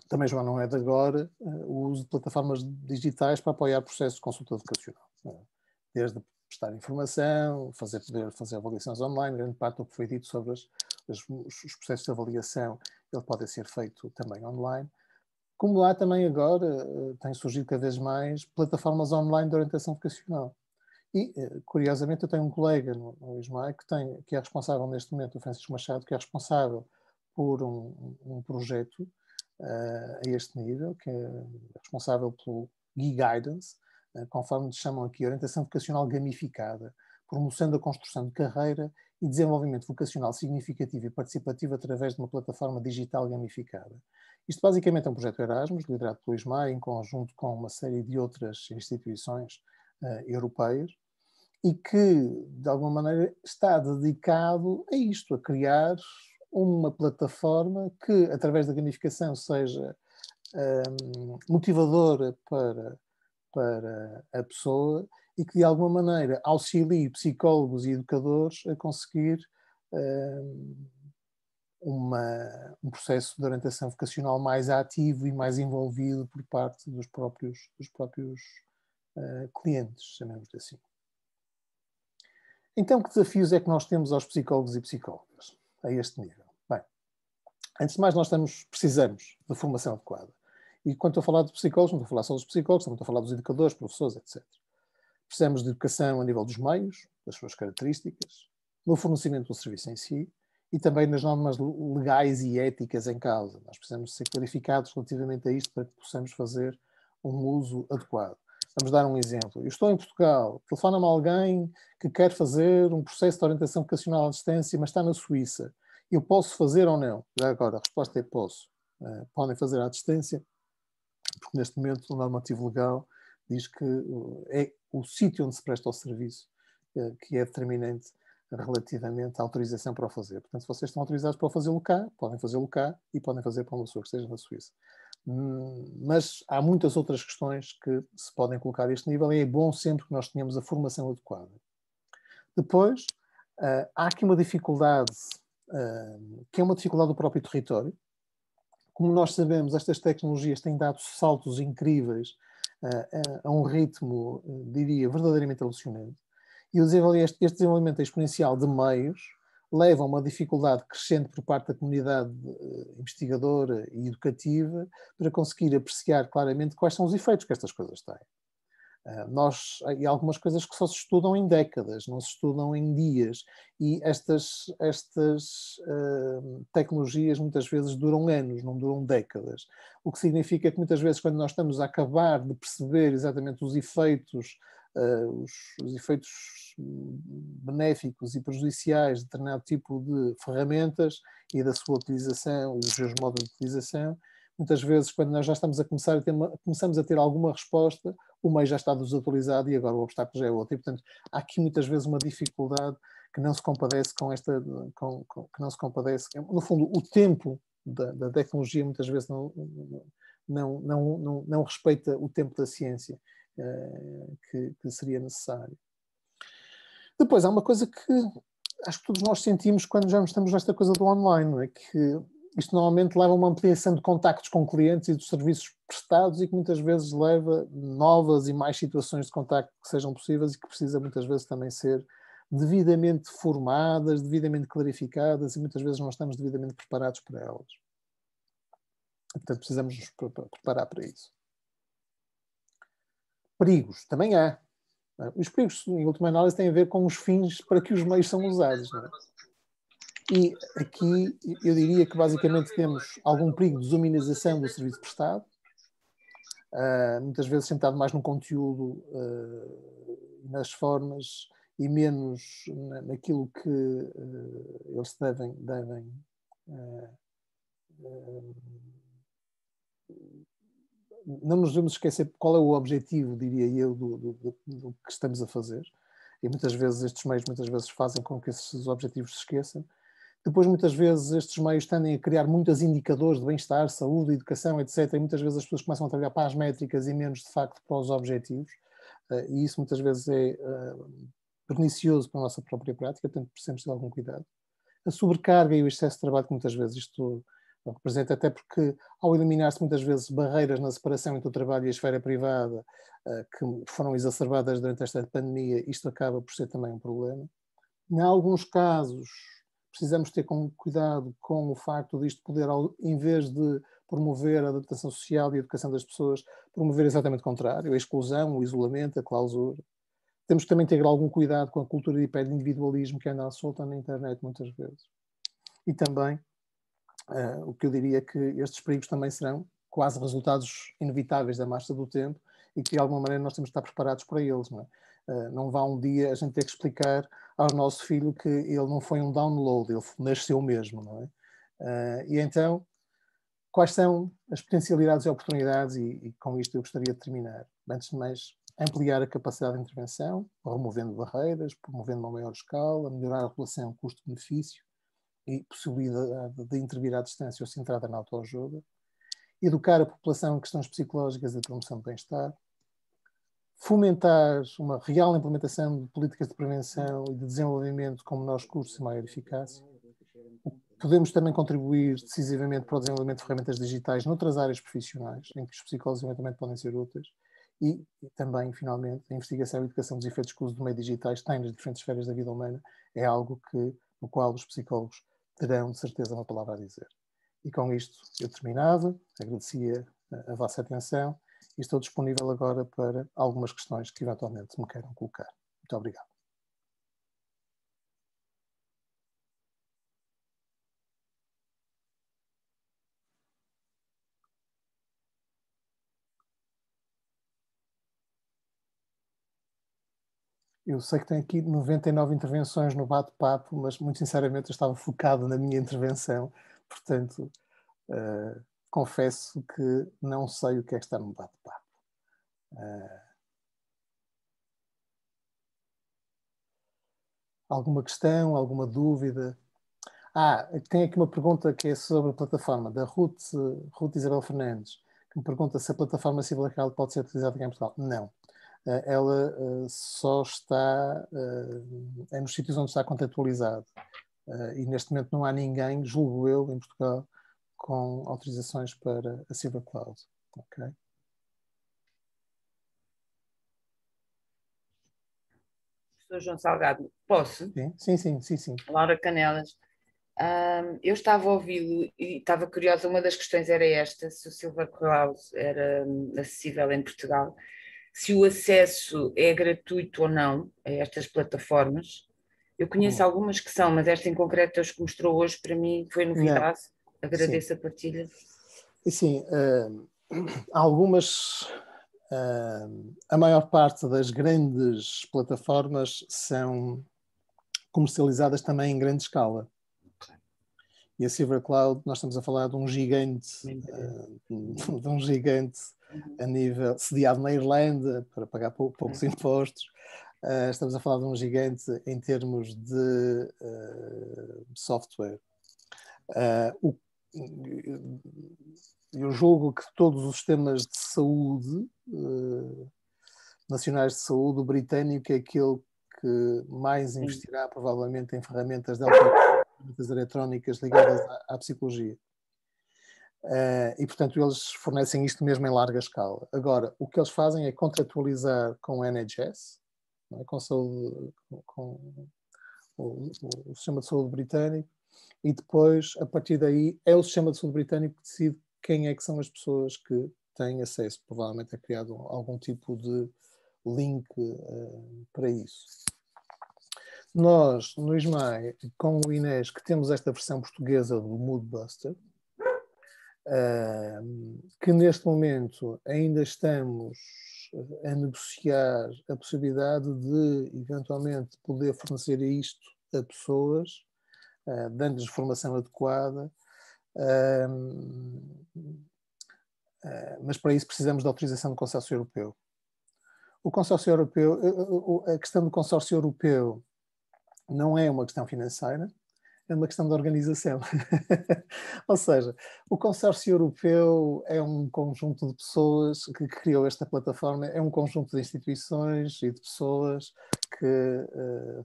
também já não é de agora o uso de plataformas digitais para apoiar processos de consulta vocacional. Desde prestar informação, poder fazer avaliações online, grande parte do que foi dito sobre os processos de avaliação, ele pode ser feito também online. Como há também agora, tem surgido cada vez mais plataformas online de orientação vocacional. E, curiosamente, eu tenho um colega no ISMAI que é responsável neste momento, o Francisco Machado, que é responsável por um projeto a este nível, que é responsável pelo e-guidance, conforme nos chamam aqui, orientação vocacional gamificada, promoção da construção de carreira e desenvolvimento vocacional significativo e participativo através de uma plataforma digital gamificada. Isto basicamente é um projeto Erasmus, liderado pelo ISMAI, em conjunto com uma série de outras instituições europeias, e que, de alguma maneira, está dedicado a isto, a criar uma plataforma que, através da gamificação, seja motivadora para a pessoa e que, de alguma maneira, auxilie psicólogos e educadores a conseguir um processo de orientação vocacional mais ativo e mais envolvido por parte dos próprios clientes, chamemos-lhe assim. Então, que desafios é que nós temos aos psicólogos e psicólogas a este nível? Bem, antes de mais, precisamos de formação adequada. E quando estou a falar de psicólogos, não estou a falar só dos psicólogos, também estou a falar dos educadores, professores, etc. Precisamos de educação a nível dos meios, das suas características, no fornecimento do serviço em si e também nas normas legais e éticas em causa. Nós precisamos ser clarificados relativamente a isto para que possamos fazer um uso adequado. Vamos dar um exemplo. Eu estou em Portugal, telefona-me alguém que quer fazer um processo de orientação vocacional à distância, mas está na Suíça. Eu posso fazer ou não? Já agora, a resposta é posso. Podem fazer à distância, porque neste momento o normativo legal diz que é o sítio onde se presta o serviço que é determinante relativamente à autorização para o fazer. Portanto, se vocês estão autorizados para fazê-lo cá, podem fazê-lo cá e podem fazer para uma pessoa que esteja na Suíça. Mas há muitas outras questões que se podem colocar a este nível e é bom sempre que nós tenhamos a formação adequada. Depois, há aqui uma dificuldade, que é uma dificuldade do próprio território. Como nós sabemos, estas tecnologias têm dado saltos incríveis a um ritmo, diria, verdadeiramente alucinante. E este desenvolvimento exponencial de meios leva a uma dificuldade crescente por parte da comunidade investigadora e educativa para conseguir apreciar claramente quais são os efeitos que estas coisas têm. E há algumas coisas que só se estudam em décadas, não se estudam em dias, e estas tecnologias muitas vezes duram anos, não duram décadas, o que significa que muitas vezes quando nós estamos a acabar de perceber exatamente os efeitos benéficos e prejudiciais de determinado tipo de ferramentas e da sua utilização e dos seus modos de utilização, muitas vezes quando nós já estamos a começamos a ter alguma resposta, o meio já está desatualizado e agora o obstáculo já é outro. E, portanto, há aqui muitas vezes uma dificuldade que não se compadece com esta... que não se compadece... No fundo, o tempo da tecnologia muitas vezes não respeita o tempo da ciência que seria necessário. Depois, há uma coisa que acho que todos nós sentimos quando já estamos nesta coisa do online, não é? Que isto normalmente leva a uma ampliação de contactos com clientes e dos serviços prestados e que muitas vezes leva novas e mais situações de contacto que sejam possíveis e que precisa muitas vezes também ser devidamente formadas, devidamente clarificadas e muitas vezes não estamos devidamente preparados para elas. Portanto, precisamos nos preparar para isso. Perigos, também há. Os perigos, em última análise, têm a ver com os fins para que os meios são usados, não é? E aqui eu diria que basicamente temos algum perigo de desumanização do serviço prestado, muitas vezes sentado mais no conteúdo, nas formas e menos naquilo que eles devem não nos devemos esquecer qual é o objetivo, diria eu, do que estamos a fazer. E muitas vezes estes meios fazem com que esses objetivos se esqueçam. Depois, muitas vezes, estes meios tendem a criar muitos indicadores de bem-estar, saúde, educação, etc. E muitas vezes as pessoas começam a trabalhar para as métricas e menos, de facto, para os objetivos. E isso muitas vezes é pernicioso para a nossa própria prática, portanto, precisamos ter algum cuidado. A sobrecarga e o excesso de trabalho que muitas vezes isto representa, até porque ao eliminar-se muitas vezes barreiras na separação entre o trabalho e a esfera privada, que foram exacerbadas durante esta pandemia, isto acaba por ser também um problema. Em alguns casos, precisamos ter cuidado com o facto disto poder, em vez de promover a adaptação social e a educação das pessoas, promover exatamente o contrário, a exclusão, o isolamento, a clausura. Temos que também ter algum cuidado com a cultura de hiperindividualismo que anda à solta na internet muitas vezes. E também, o que eu diria é que estes perigos também serão quase resultados inevitáveis da marcha do tempo e que de alguma maneira nós temos de estar preparados para eles, não é? Não vá um dia a gente ter que explicar ao nosso filho que ele não foi um download, ele nasceu mesmo, não é? E então, quais são as potencialidades e oportunidades, e com isto eu gostaria de terminar. Antes de mais, ampliar a capacidade de intervenção, removendo barreiras, promovendo uma maior escala, melhorar a relação custo-benefício e possibilidade de intervir à distância ou centrada na autoajuda, educar a população em questões psicológicas e de promoção de bem-estar, fomentar uma real implementação de políticas de prevenção e de desenvolvimento com menores custos e maior eficácia. Podemos também contribuir decisivamente para o desenvolvimento de ferramentas digitais noutras áreas profissionais, em que os psicólogos eventualmente podem ser úteis. E também, finalmente, a investigação e educação dos efeitos que o uso do meio digitais tem nas diferentes esferas da vida humana é algo no qual os psicólogos terão, de certeza, uma palavra a dizer. E com isto eu terminava, agradecia a vossa atenção e estou disponível agora para algumas questões que eventualmente me queiram colocar. Muito obrigado. Eu sei que tem aqui 99 intervenções no bate-papo, mas muito sinceramente eu estava focado na minha intervenção, portanto confesso que não sei o que é que está no bate-papo. Alguma questão, alguma dúvida? Tem aqui uma pergunta que é sobre a plataforma, da Ruth Isabel Fernandes, que me pergunta se a plataforma Ciberlegal pode ser utilizada aqui em Portugal. Não. Ela só está nos sítios onde está contratualizado. E neste momento não há ninguém, julgo eu, em Portugal, com autorizações para a Cibercloud. Ok? Sou João Salgado. Posso? Sim. Laura Canelas. Eu estava a ouvi-lo e estava curiosa. Uma das questões era esta: se o Silver Cloud era acessível em Portugal, se o acesso é gratuito ou não a estas plataformas. Eu conheço algumas que são, mas esta em concreto, as que mostrou hoje, para mim foi novidade. Não. Agradeço a partilha. E sim, algumas, a maior parte das grandes plataformas são comercializadas também em grande escala. E a Silver Cloud, nós estamos a falar de um gigante, a nível, sediado na Irlanda, para pagar poucos impostos. Estamos a falar de um gigante em termos de software. Eu julgo que todos os sistemas de saúde, nacionais de saúde, o britânico é aquele que mais investirá provavelmente em ferramentas eletrónicas ligadas à psicologia. E, portanto, eles fornecem isto mesmo em larga escala. Agora, o que eles fazem é contratualizar com o NHS, não é? com o sistema de saúde britânico, e depois, a partir daí, é o sistema de saúde britânico que decide quem é que são as pessoas que têm acesso. Provavelmente é criado algum tipo de link para isso. Nós, no ISMAI, com o Inés, que temos esta versão portuguesa do Moodbuster, que neste momento ainda estamos a negociar a possibilidade de, eventualmente, poder fornecer isto a pessoas, dando-lhes formação adequada, mas para isso precisamos da autorização do consórcio europeu. O consórcio europeu, a questão do consórcio europeu não é uma questão financeira, é uma questão de organização. Ou seja, o consórcio europeu é um conjunto de pessoas que criou esta plataforma, é um conjunto de instituições e de pessoas que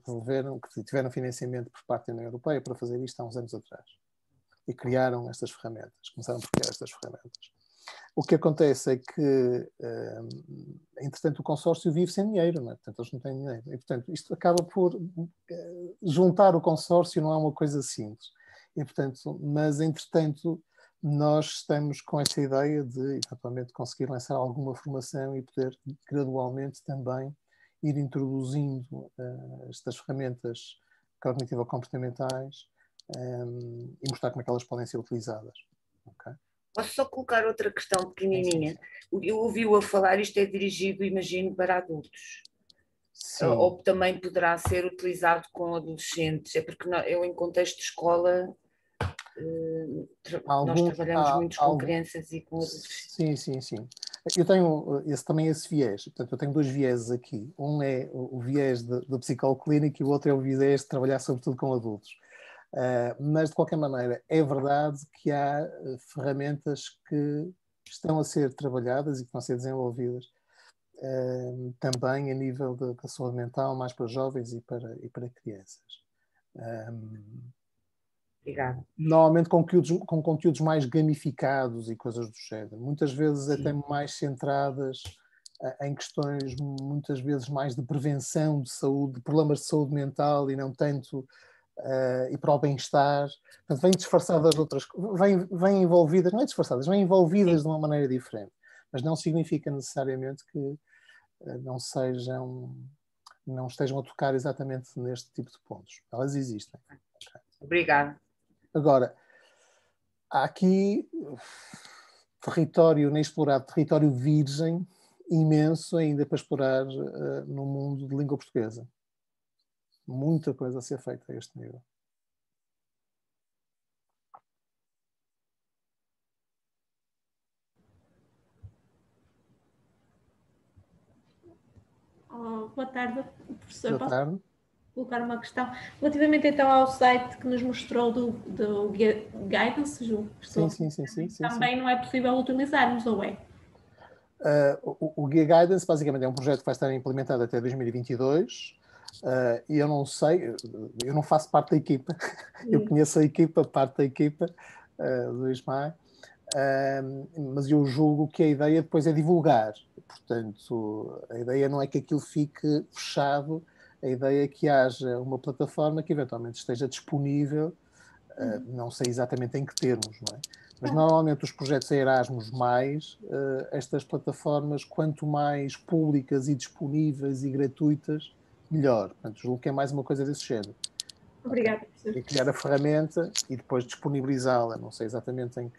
resolveram, que tiveram financiamento por parte da União Europeia para fazer isto há uns anos atrás. E criaram estas ferramentas, começaram por criar estas ferramentas. O que acontece é que, entretanto, o consórcio vive sem dinheiro, não é? Portanto, eles não têm dinheiro. E, portanto, isto acaba por juntar o consórcio, não é uma coisa simples. E, portanto, mas, entretanto, nós estamos com essa ideia de, eventualmente, conseguir lançar alguma formação e poder, gradualmente, também ir introduzindo estas ferramentas cognitivo-comportamentais e mostrar como é que elas podem ser utilizadas. Okay? Posso só colocar outra questão pequenininha? Eu ouvi-o a falar, isto é dirigido, imagino, para adultos. Sim. Ou também poderá ser utilizado com adolescentes. É porque eu, em contexto de escola, nós trabalhamos muito com crianças e com adolescentes. Sim. Eu tenho também esse viés. Portanto, eu tenho dois vieses aqui. Um é o viés do psicólogo clínico e o outro é o viés de trabalhar sobretudo com adultos. Mas, de qualquer maneira, é verdade que há ferramentas que estão a ser trabalhadas e que estão a ser desenvolvidas também a nível da saúde mental, mais para jovens e para crianças. Obrigada. Normalmente com conteúdos mais gamificados e coisas do género. Muitas vezes até mais centradas em questões, muitas vezes mais de prevenção de saúde, de problemas de saúde mental e não tanto... e para o bem-estar, portanto, vêm disfarçadas de outras coisas, vêm envolvidas, não é disfarçadas, vêm envolvidas de uma maneira diferente, mas não significa necessariamente que não estejam a tocar exatamente neste tipo de pontos. Elas existem. Okay. Obrigada. Agora, há aqui território inexplorado, território virgem, imenso ainda para explorar no mundo de língua portuguesa. Muita coisa a ser feita a este nível. Boa tarde, professor. Boa tarde. Posso colocar uma questão? Relativamente então ao site que nos mostrou do Guidance, sim. Também não é possível utilizarmos, ou é? O Guia Guidance basicamente é um projeto que vai estar implementado até 2022 e eu não sei, eu não faço parte da equipa, eu conheço a equipa, parte da equipa do ISMAI, mas eu julgo que a ideia depois é divulgar. Portanto, a ideia não é que aquilo fique fechado a ideia é que haja uma plataforma que eventualmente esteja disponível, não sei exatamente em que termos, não é? Mas normalmente os projetos Erasmus+, estas plataformas, quanto mais públicas e disponíveis e gratuitas, melhor. Portanto, julgo que é mais uma coisa desse género. Obrigada, Okay. professor. E criar a ferramenta e depois disponibilizá-la, não sei exatamente em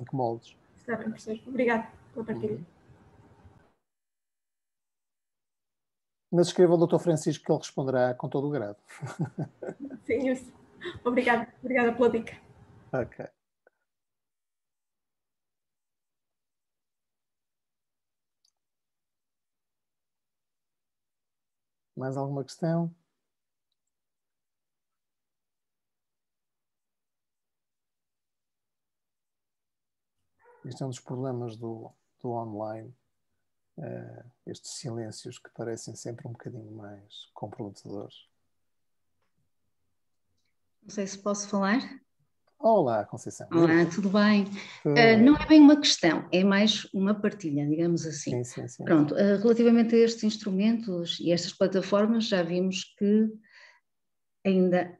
que moldes. Está bem, professor. Obrigada pela partilha. Mas escreva ao Dr. Francisco que ele responderá com todo o grado. Sim, isso. Obrigada pela dica. Ok. Mais alguma questão? Este é um dos problemas do online. Estes silêncios que parecem sempre um bocadinho mais comprometedores. Não sei se posso falar. Olá, Conceição. Olá, tudo bem? Tudo não é bem uma questão, é mais uma partilha, digamos assim. Sim. Pronto, relativamente a estes instrumentos e estas plataformas, já vimos que ainda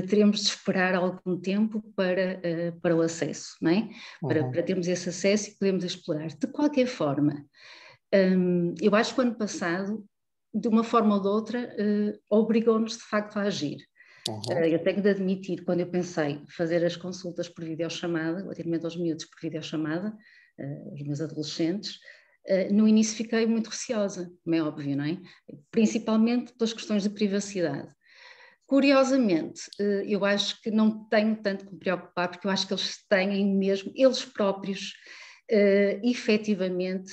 teremos de esperar algum tempo para o acesso, não é? Para termos esse acesso e podermos explorar. De qualquer forma, eu acho que o ano passado, de uma forma ou de outra, obrigou-nos de facto a agir. Eu tenho de admitir, quando eu pensei fazer as consultas por videochamada, o atendimento aos miúdos por videochamada, os meus adolescentes, no início fiquei muito receosa, como é óbvio, não é? Principalmente pelas questões de privacidade. Curiosamente, eu acho que não tenho tanto que me preocupar, porque eu acho que eles têm mesmo, eles próprios, efetivamente,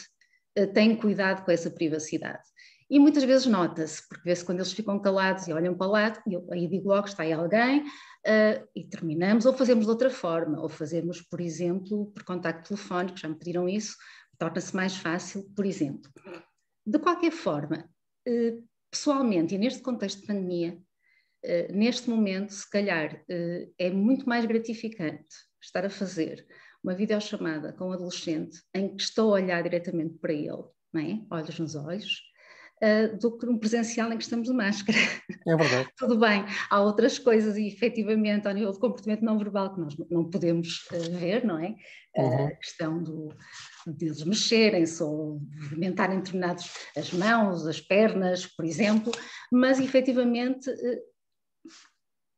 têm cuidado com essa privacidade. E muitas vezes nota-se, porque vê-se quando eles ficam calados e olham para o lado, e eu aí digo logo, está aí alguém, e terminamos, ou fazemos de outra forma, ou fazemos, por exemplo, por contacto telefónico, já me pediram isso, torna-se mais fácil, por exemplo. De qualquer forma, pessoalmente, e neste contexto de pandemia, neste momento, se calhar, é muito mais gratificante estar a fazer uma videochamada com um adolescente em que estou a olhar diretamente para ele, não é? Olhos nos olhos, do que um presencial em que estamos de máscara. É verdade. Tudo bem, há outras coisas e efetivamente ao nível de comportamento não verbal que nós não podemos ver, não é? A questão deles mexerem-se ou movimentarem determinados as mãos, as pernas, por exemplo, mas efetivamente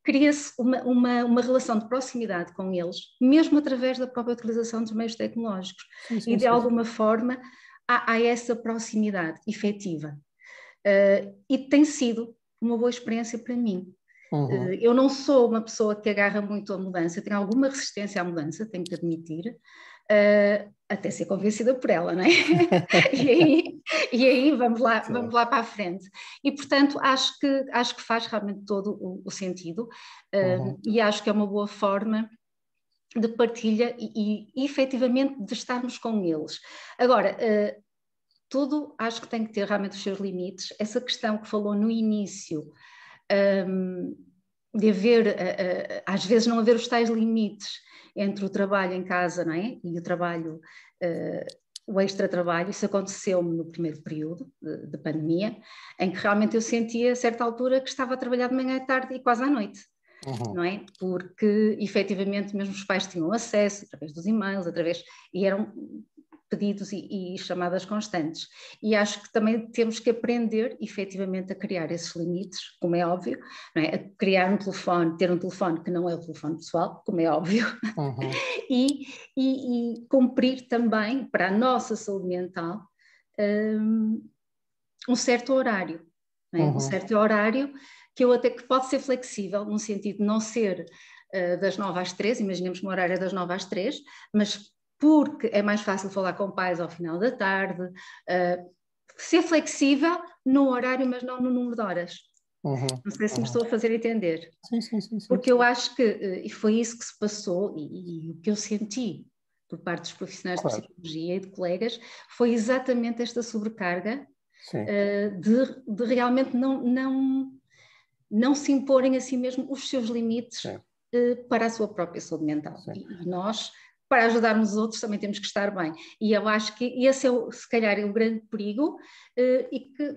cria-se uma relação de proximidade com eles, mesmo através da própria utilização dos meios tecnológicos. Sim, e de alguma forma há essa proximidade efetiva. E tem sido uma boa experiência para mim. Eu não sou uma pessoa que agarra muito a mudança, tenho alguma resistência à mudança, tenho que admitir, até ser convencida por ela, não é? e aí vamos lá para a frente. E, portanto, acho que faz realmente todo o sentido, e acho que é uma boa forma de partilha e efetivamente de estarmos com eles. Agora, tudo acho que tem que ter realmente os seus limites. Essa questão que falou no início, de haver, às vezes não haver os tais limites entre o trabalho em casa, não é? E o trabalho, o extra-trabalho, isso aconteceu-me no primeiro período de pandemia, em que realmente eu sentia a certa altura que estava a trabalhar de manhã à tarde e quase à noite. Não é? Porque efetivamente mesmo os pais tinham acesso através dos e-mails, e eram pedidos e chamadas constantes. E acho que também temos que aprender, efetivamente, a criar esses limites, como é óbvio, não é? A criar um telefone, ter um telefone que não é o telefone pessoal, como é óbvio, e cumprir também, para a nossa saúde mental, um certo horário, não é? Um certo horário que pode ser flexível, no sentido de não ser das 9 às 3, imaginemos que o horário é das 9 às 3, mas porque é mais fácil falar com pais ao final da tarde, ser flexível no horário, mas não no número de horas. Não sei se me estou a fazer entender. Sim. Porque eu acho que, e foi isso que se passou, e o que eu senti por parte dos profissionais de psicologia e de colegas, foi exatamente esta sobrecarga de realmente não se imporem a si mesmo os seus limites para a sua própria saúde mental. E nós para ajudarmos os outros também temos que estar bem. E eu acho que esse é, se calhar, é o grande perigo,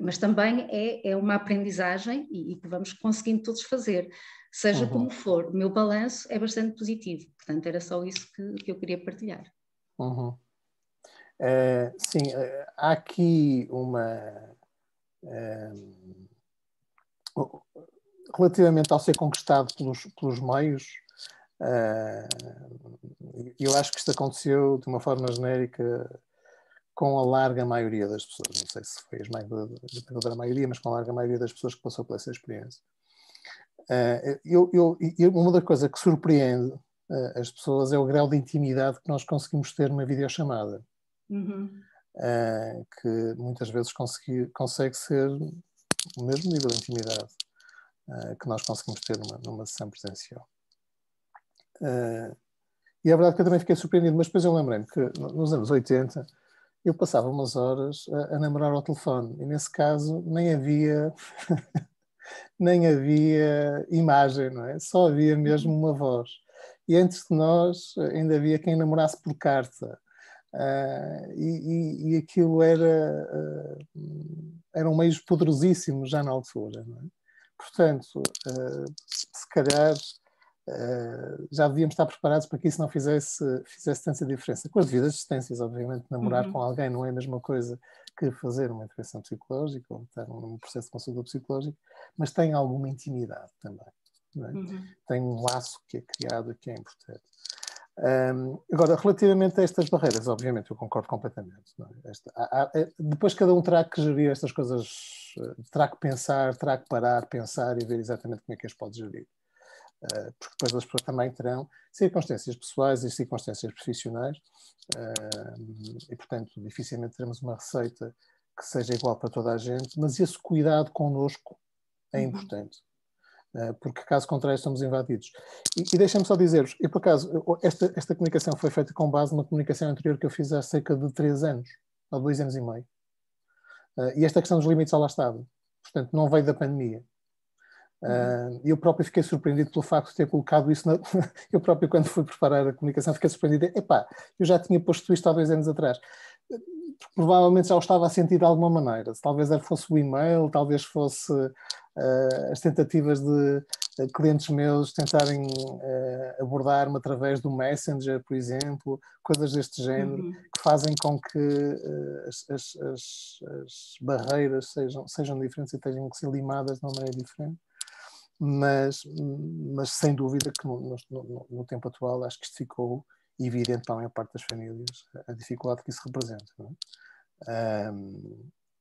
mas também é uma aprendizagem e que vamos conseguindo todos fazer, seja como for. O meu balanço é bastante positivo, portanto era só isso que eu queria partilhar. Sim, há aqui relativamente ao ser conquistado pelos meios, eu acho que isto aconteceu de uma forma genérica com a larga maioria das pessoas. Não sei se foi a esmagadora maioria, mas com a larga maioria das pessoas que passou por essa experiência. Uma das coisas que surpreende as pessoas é o grau de intimidade que nós conseguimos ter numa videochamada. Que muitas vezes consegue ser o mesmo nível de intimidade que nós conseguimos ter numa sessão presencial. E é verdade que eu também fiquei surpreendido, mas depois eu lembrei-me que nos anos 80 eu passava umas horas a namorar ao telefone e nesse caso nem havia nem havia imagem, não é? Só havia mesmo uma voz. E antes de nós ainda havia quem namorasse por carta. E aquilo eram meios poderosíssimos já na altura, não é? Portanto, se calhar já devíamos estar preparados para que isso não fizesse tanta diferença. Com as devidas distâncias, obviamente, namorar com alguém não é a mesma coisa que fazer uma intervenção psicológica ou estar num processo de consulta psicológica, mas tem alguma intimidade também, não é? Tem um laço que é criado e que é importante. Agora, relativamente a estas barreiras, obviamente eu concordo completamente, não é? Depois cada um terá que gerir estas coisas, terá que pensar, terá que parar, pensar e ver exatamente como é que as pode gerir. Porque depois as pessoas também terão circunstâncias pessoais e circunstâncias profissionais e, portanto, dificilmente teremos uma receita que seja igual para toda a gente, mas esse cuidado connosco é importante. Porque caso contrário estamos invadidos. E deixem-me só dizer-vos, eu por acaso, esta comunicação foi feita com base numa comunicação anterior que eu fiz há cerca de 3 anos, ou 2 anos e meio. E esta questão dos limites lá estava. Portanto, não veio da pandemia. Eu próprio fiquei surpreendido pelo facto de ter colocado isso eu próprio quando fui preparar a comunicação fiquei surpreendido, eu já tinha posto isto há 2 anos atrás, provavelmente já o estava a sentir de alguma maneira, talvez fosse o e-mail, talvez fosse as tentativas de clientes meus tentarem abordar-me através do Messenger, por exemplo, coisas deste género, que fazem com que as barreiras sejam diferentes e tenham que ser limadas de uma maneira diferente. Mas sem dúvida que no tempo atual acho que isto ficou evidente para a maior parte das famílias a dificuldade que isso representa, não é?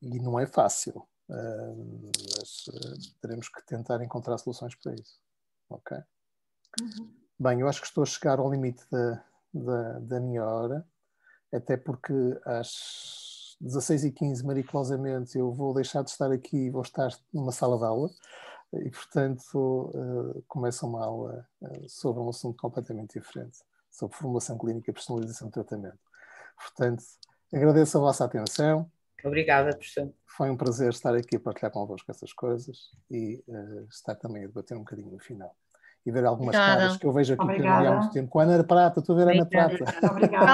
E não é fácil, mas teremos que tentar encontrar soluções para isso, ok? Bem, eu acho que estou a chegar ao limite da minha hora, até porque às 16h15 miraculosamente eu vou deixar de estar aqui e vou estar numa sala de aula. E, portanto, começa uma aula sobre um assunto completamente diferente, sobre formulação clínica e personalização de tratamento. Portanto, agradeço a vossa atenção. Obrigada, professor. Foi um prazer estar aqui a partilhar convosco essas coisas e estar também a debater um bocadinho no final. E ver algumas caras que eu vejo aqui que eu não vi há muito tempo. Com a Ana Prata, estou a ver a Ana Prata. Obrigada.